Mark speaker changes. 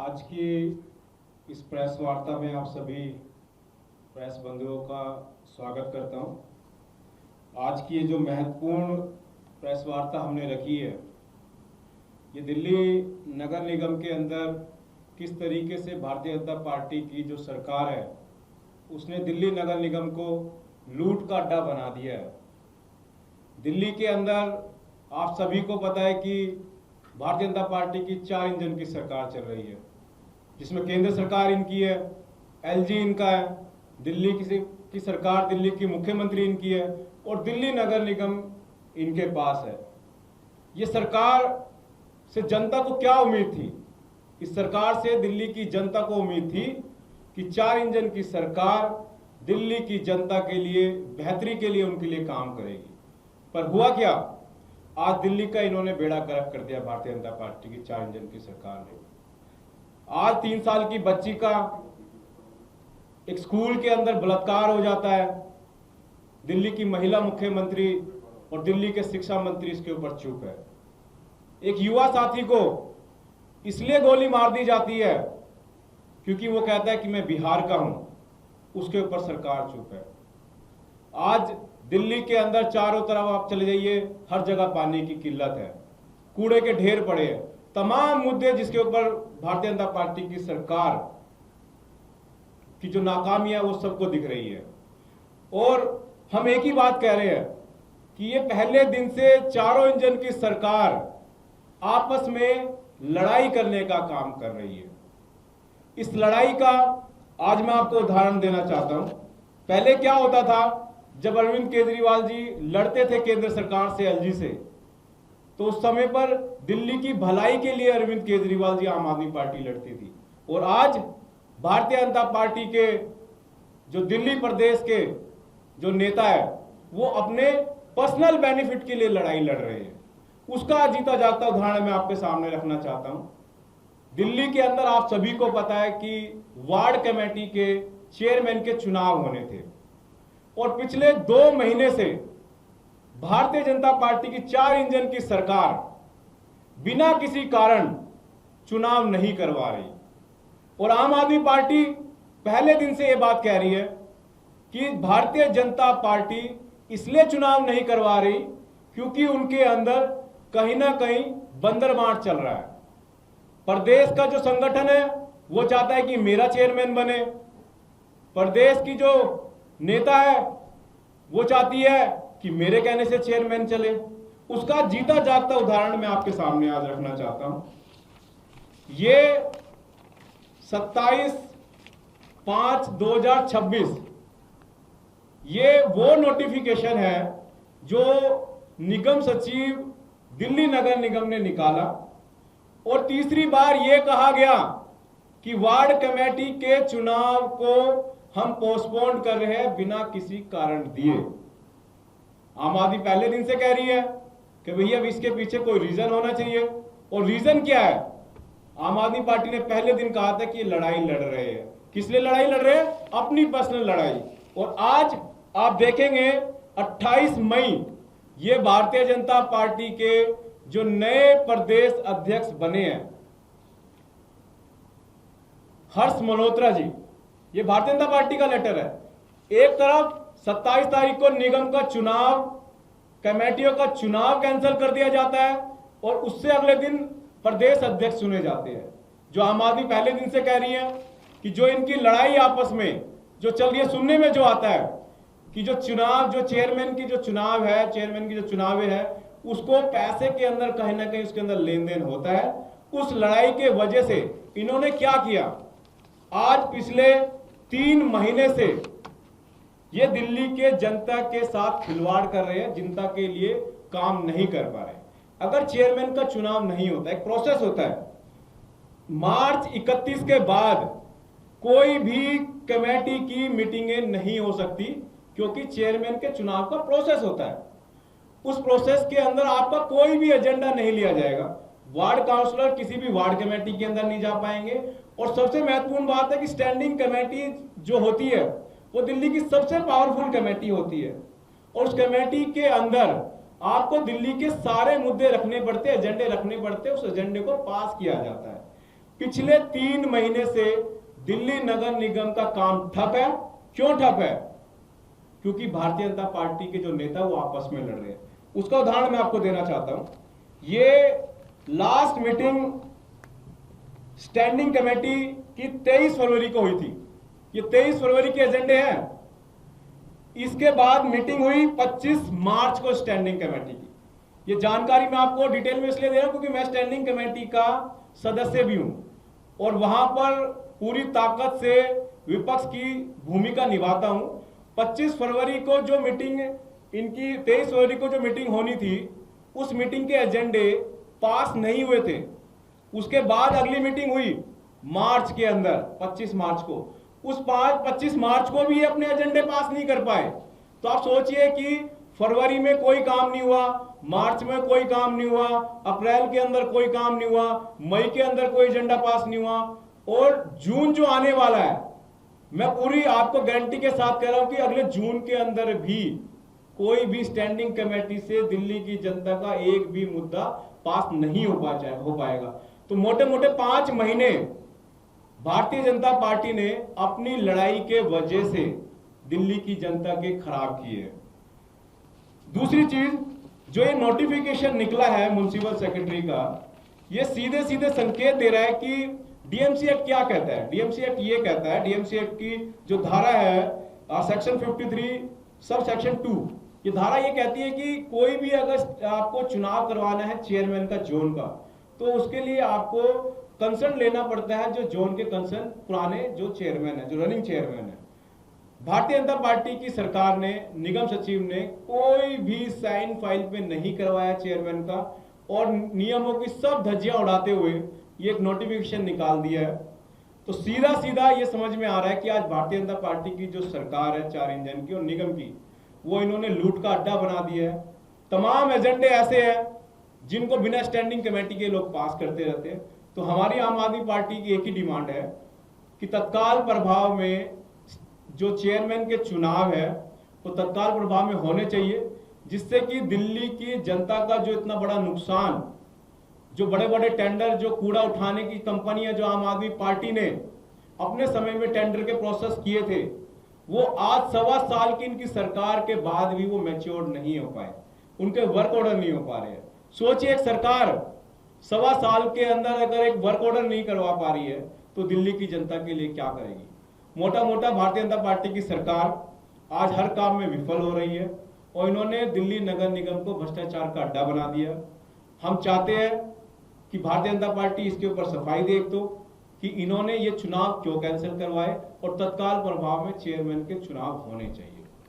Speaker 1: आज की इस प्रेस वार्ता में आप सभी प्रेस बंधुओं का स्वागत करता हूं। आज की ये जो महत्वपूर्ण प्रेस वार्ता हमने रखी है, ये दिल्ली नगर निगम के अंदर किस तरीके से भारतीय जनता पार्टी की जो सरकार है उसने दिल्ली नगर निगम को लूट का अड्डा बना दिया है। दिल्ली के अंदर आप सभी को पता है कि भारतीय जनता पार्टी की 4 इंजन की सरकार चल रही है, जिसमें केंद्र सरकार इनकी है, एलजी इनका है, दिल्ली की सरकार, दिल्ली की मुख्यमंत्री इनकी है और दिल्ली नगर निगम इनके पास है। ये सरकार से जनता को क्या उम्मीद थी? इस सरकार से दिल्ली की जनता को उम्मीद थी कि 4 इंजन की सरकार दिल्ली की जनता के लिए, बेहतरी के लिए उनके लिए काम करेगी। पर हुआ क्या? आज दिल्ली का इन्होंने बेड़ा गर्क कर दिया भारतीय जनता पार्टी की 4 इंजन की सरकार ने। आज 3 साल की बच्ची का एक स्कूल के अंदर बलात्कार हो जाता है, दिल्ली की महिला मुख्यमंत्री और दिल्ली के शिक्षा मंत्री इसके ऊपर चुप है। एक युवा साथी को इसलिए गोली मार दी जाती है क्योंकि वो कहता है कि मैं बिहार का हूं, उसके ऊपर सरकार चुप है। आज दिल्ली के अंदर चारों तरफ आप चले जाइए, हर जगह पानी की किल्लत है, कूड़े के ढेर पड़े हैं, तमाम मुद्दे जिसके ऊपर भारतीय जनता पार्टी की सरकार की जो नाकामी है वो सबको दिख रही है। और हम एक ही बात कह रहे हैं कि ये पहले दिन से चारों इंजन की सरकार आपस में लड़ाई करने का काम कर रही है। इस लड़ाई का आज मैं आपको उदाहरण देना चाहता हूं। पहले क्या होता था, जब अरविंद केजरीवाल जी लड़ते थे केंद्र सरकार से, एलजी से, तो उस समय पर दिल्ली की भलाई के लिए अरविंद केजरीवाल जी, आम आदमी पार्टी लड़ती थी। और आज भारतीय जनता पार्टी के जो दिल्ली प्रदेश के जो नेता है वो अपने पर्सनल बेनिफिट के लिए लड़ाई लड़ रहे हैं। उसका जीता जागता उदाहरण मैं आपके सामने रखना चाहता हूं। दिल्ली के अंदर आप सभी को पता है कि वार्ड कमेटी के चेयरमैन के चुनाव होने थे और पिछले 2 महीने से भारतीय जनता पार्टी की 4 इंजन की सरकार बिना किसी कारण चुनाव नहीं करवा रही। और आम आदमी पार्टी पहले दिन से यह बात कह रही है कि भारतीय जनता पार्टी इसलिए चुनाव नहीं करवा रही क्योंकि उनके अंदर कहीं ना कहीं बंदरमार चल रहा है। प्रदेश का जो संगठन है वो चाहता है कि मेरा चेयरमैन बने, प्रदेश की जो नेता है वो चाहती है कि मेरे कहने से चेयरमैन चले। उसका जीता जागता उदाहरण मैं आपके सामने आज रखना चाहता हूं। ये 27/5/2026 ये वो नोटिफिकेशन है जो निगम सचिव दिल्ली नगर निगम ने निकाला और तीसरी बार यह कहा गया कि वार्ड कमेटी के चुनाव को हम पोस्टपोन कर रहे हैं बिना किसी कारण दिए। आम आदमी पहले दिन से कह रही है कि भैया अब इसके पीछे कोई रीजन होना चाहिए। और रीजन क्या है? आम आदमी पार्टी ने पहले दिन कहा था कि लड़ाई लड़ रहे हैं। किस लिए लड़ाई लड़ रहे हैं? अपनी पर्सनल लड़ाई। और आज आप देखेंगे 28 मई ये भारतीय जनता पार्टी के जो नए प्रदेश अध्यक्ष बने हैं, हर्ष मल्होत्रा जी, ये भारतीय जनता पार्टी का लेटर है। एक तरफ 27 तारीख को निगम का चुनाव, कमेटियों का चुनाव कैंसिल कर दिया जाता है और उससे अगले दिन प्रदेश अध्यक्ष चुने जाते हैं। जो आम आदमी पहले दिन से कह रही है कि जो इनकी लड़ाई आपस में जो चल रही है, सुनने में जो आता है कि जो चुनाव, जो चेयरमैन की जो चुनाव है, चेयरमैन की जो चुनाव है उसको पैसे के अंदर कहीं ना कहीं उसके अंदर लेन देन होता है। उस लड़ाई के वजह से इन्होंने क्या किया, आज पिछले 3 महीने से ये दिल्ली के जनता के साथ खिलवाड़ कर रहे हैं, जनता के लिए काम नहीं कर पा रहे। अगर चेयरमैन का चुनाव नहीं होता, एक प्रोसेस होता है, मार्च 31 के बाद कोई भी कमेटी की मीटिंगें नहीं हो सकती क्योंकि चेयरमैन के चुनाव का प्रोसेस होता है। उस प्रोसेस के अंदर आपका कोई भी एजेंडा नहीं लिया जाएगा। वार्ड काउंसलर किसी भी वार्ड कमेटी के अंदर नहीं जा पाएंगे। और सबसे महत्वपूर्ण बात है कि स्टैंडिंग कमेटी जो होती है वो दिल्ली की सबसे पावरफुल कमेटी होती है और उस कमेटी के अंदर आपको दिल्ली के सारे मुद्दे रखने पड़ते, एजेंडे रखने पड़ते, उस एजेंडे को पास किया जाता है। पिछले 3 महीने से दिल्ली नगर निगम का काम ठप है। क्यों ठप है? क्योंकि भारतीय जनता पार्टी के जो नेता वो आपस में लड़ रहे हैं। उसका उदाहरण मैं आपको देना चाहता हूं। ये लास्ट मीटिंग स्टैंडिंग कमेटी की 23 फरवरी को हुई थी। ये 23 फरवरी के एजेंडे हैं। इसके बाद मीटिंग हुई 25 मार्च को स्टैंडिंग कमेटी की। ये जानकारी मैं आपको डिटेल में इसलिए दे रहा हूं क्योंकि मैं स्टैंडिंग कमेटी का सदस्य भी हूं और वहां पर पूरी ताकत से विपक्ष की भूमिका निभाता हूं। 25 फरवरी को जो मीटिंग इनकी 23 फरवरी को जो मीटिंग होनी थी, उस मीटिंग के एजेंडे पास नहीं हुए थे। उसके बाद अगली मीटिंग हुई मार्च के अंदर 25 मार्च को। उस 25 मार्च को भी ये अपने एजेंडे पास नहीं कर पाए। तो आप सोचिए कि फरवरी में कोई काम नहीं हुआ, मार्च में कोई काम नहीं हुआ, अप्रैल के अंदर कोई काम नहीं हुआ, मई के अंदर कोई एजेंडा पास नहीं हुआ, और जून जो आने वाला है, मैं पूरी आपको गारंटी के साथ कह रहा हूं कि अगले जून के अंदर भी कोई भी स्टैंडिंग कमेटी से दिल्ली की जनता का एक भी मुद्दा पास नहीं हो पाएगा। तो मोटे मोटे 5 महीने भारतीय जनता पार्टी ने अपनी लड़ाई के वजह से दिल्ली की जनता के खराब किए। दूसरी चीज, जो ये नोटिफिकेशन निकला है म्युनिसिपल सेक्रेटरी का, ये सीधे सीधे संकेत दे रहा है कि डीएमसी एक्ट क्या कहता है। डीएमसी एक्ट ये कहता है, डीएमसी एक्ट की जो धारा है सेक्शन 53 सब सेक्शन 2, ये धारा ये कहती है कि कोई भी अगर आपको चुनाव करवाना है चेयरमैन का जोन का, तो उसके लिए आपको कंसर्न लेना पड़ता है जो जोन के कंसर्न पुराने जो चेयरमैन है, जो रनिंग चेयरमैन है। भारतीय जनता पार्टी की सरकार ने, निगम सचिव ने कोई भी साइन फाइल पे नहीं करवाया चेयरमैन का, और नियमों की सब धज्जियां उड़ाते हुए ये एक नोटिफिकेशन निकाल दिया है। तो सीधा सीधा ये समझ में आ रहा है कि आज भारतीय जनता पार्टी की जो सरकार है 4 इंजन की और निगम की, वो इन्होंने लूट का अड्डा बना दिया है। तमाम एजेंडे ऐसे हैं जिनको बिना स्टैंडिंग कमेटी के लोग पास करते रहते हैं। तो हमारी आम आदमी पार्टी की एक ही डिमांड है कि तत्काल प्रभाव में जो चेयरमैन के चुनाव है वो तत्काल प्रभाव में होने चाहिए, जिससे कि दिल्ली की जनता का जो इतना बड़ा नुकसान, जो बड़े बड़े टेंडर, जो कूड़ा उठाने की कंपनियां जो आम आदमी पार्टी ने अपने समय में टेंडर के प्रोसेस किए थे, वो आज 1.25 साल की इनकी सरकार के बाद भी वो मैच्योर नहीं हो पाए, उनके वर्क ऑर्डर नहीं हो पा रहे हैं। सोचिए, एक सरकार 1.25 साल के अंदर अगर एक वर्क ऑर्डर नहीं करवा पा रही है तो दिल्ली की जनता के लिए क्या करेगी। मोटा मोटा भारतीय जनता पार्टी की सरकार आज हर काम में विफल हो रही है और इन्होंने दिल्ली नगर निगम को भ्रष्टाचार का अड्डा बना दिया। हम चाहते हैं कि भारतीय जनता पार्टी इसके ऊपर सफाई दे दो कि इन्होंने ये चुनाव क्यों कैंसिल करवाए और तत्काल प्रभाव में चेयरमैन के चुनाव होने चाहिए।